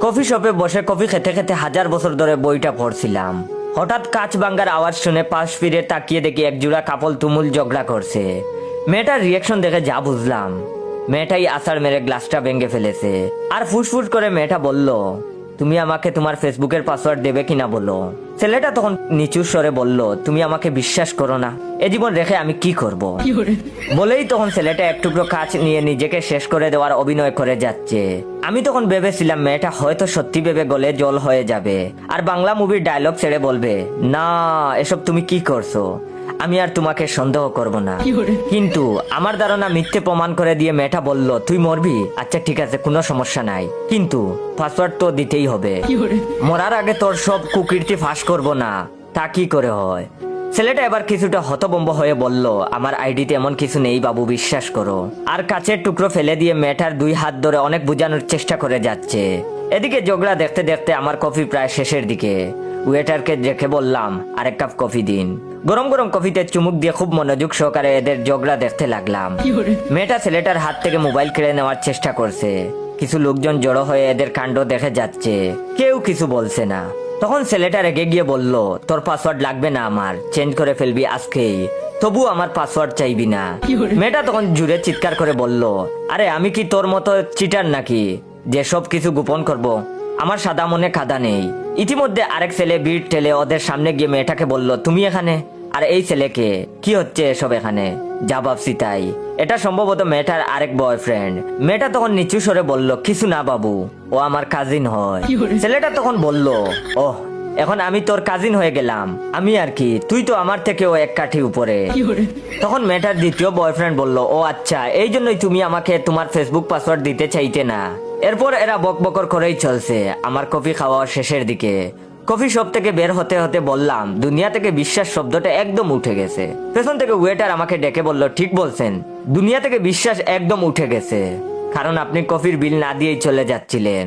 Coffee শপে বসে coffee খেতে খেতে 1000 বছর ধরে বইটা পড়ছিলাম। হঠাৎ কাঁচ ভাঙ্গার আওয়াজ শুনে পাশ ফিরে তাকিয়ে দেখি একজোড়া কাপল তুমুল ঝগড়া করছে। মেয়েটার রিয়াকশন দেখে যা বুঝলাম, মেয়েটাই আছাড় মেরে গ্লাসটা ভেঙে ফেলেছে। আর ফুসফুস করে মেয়েটা বলল, তুমি আমাকে তোমার ফেসবুকের পাসওয়ার্ড দেবে কিনা বলো। ছেলেটা তখন নিচু স্বরে বলল, তুমি আমাকে বিশ্বাস করো না, এ জীবন রেখে আমি কি করব। বলেই তখন ছেলেটা এক টুকরো কাঁচ নিয়ে নিজেকে শেষ করে দেওয়ার অভিনয় করে যাচ্ছে। আমি তখন ভেবেছিলাম মেয়েটা হয়তো সত্যি ভেবে গলে জল হয়ে যাবে আর বাংলা মুভির ডায়লগ ছেড়ে বলবে, না এসব তুমি কি করছো, আমি আর তোমাকে সন্দেহ করব না। কিন্তু আমার ধারণা মিথ্যে প্রমাণ করে দিয়ে মেয়েটা বলল, তুই মরবি? আচ্ছা ঠিক আছে, কোনো সমস্যা নাই, কিন্তু পাসওয়ার্ড তো দিতেই হবে। মরার আগে তোর সব কুকীর্তি ফাঁস করব না, তা কি করে হয়? ছেলেটা এবার কিছুটা হতভম্ব হয়ে বলল, আমার আইডিতে এমন কিছু নেই বাবু, বিশ্বাস করো। আর কাচের টুকরো ফেলে দিয়ে মেয়েটার 2 হাত ধরে অনেক বোঝানোর চেষ্টা করে যাচ্ছে। এদিকে ঝগড়া দেখতে দেখতে আমার কফি প্রায় শেষের দিকে। ওয়েটারকে দেখে বললাম, আরেক কাপ কফি দিন। গরম গরম কফিতে চুমুক দিয়ে খুব মনোযোগ সহকারে এদের ঝগড়া দেখতে লাগলাম। মেয়েটা ছেলেটার হাত থেকে মোবাইল কেড়ে নেওয়ার চেষ্টা করছে। কিছু লোকজন জড়ো হয়ে এদের কাণ্ড দেখে যাচ্ছে, কেউ কিছু বলছে না। তখন ছেলেটা রেগে গিয়ে বলল, তোর পাসওয়ার্ড লাগবে না, আমার চেঞ্জ করে ফেলবি আজকেই, তবু আমার পাসওয়ার্ড চাইবি না। মেয়েটা তখন জুড়ে চিৎকার করে বলল, আরে আমি কি তোর মতো চিটার নাকি যে সব কিছু গোপন করব? আমার সাদা মনে কাদা নেই। ইতিমধ্যে আরেক ছেলে ভিড় ঠেলে ওদের সামনে গিয়ে মেয়েটাকে বলল, তুমি এখানে? আর এই ছেলেকে কি হচ্ছে এসব এখানে? যা ভাবছি তাই, এটা সম্ভবত মেয়েটার আরেক বয়ফ্রেন্ড। মেয়েটা তখন নিচু স্বরে বলল, কিছু না বাবু, ও আমার কাজিন হয়। ছেলেটা তখন বলল, ওহ এখন আমি তোর কাজিন হয়ে গেলাম, আমি আর কি, তুই তো আমার থেকেও এক কাঠি উপরে। তখন মেয়েটার দ্বিতীয় বয়ফ্রেন্ড বলল, ও আচ্ছা, এই জন্যই তুমি আমাকে তোমার ফেসবুক পাসওয়ার্ড দিতে চাইতে না। এরপর এরা বকবকর করেই চলছে। আমার কফি খাওয়া শেষের দিকে কফি শপ থেকে বের হতে হতে বললাম, দুনিয়া থেকে বিশ্বাস শব্দটা একদম উঠে গেছে। পেছন থেকে ওয়েটার আমাকে ডেকে বলল, ঠিক বলছেন, দুনিয়া থেকে বিশ্বাস একদম উঠে গেছে, কারণ আপনি কফির বিল না দিয়েই চলে যাচ্ছিলেন।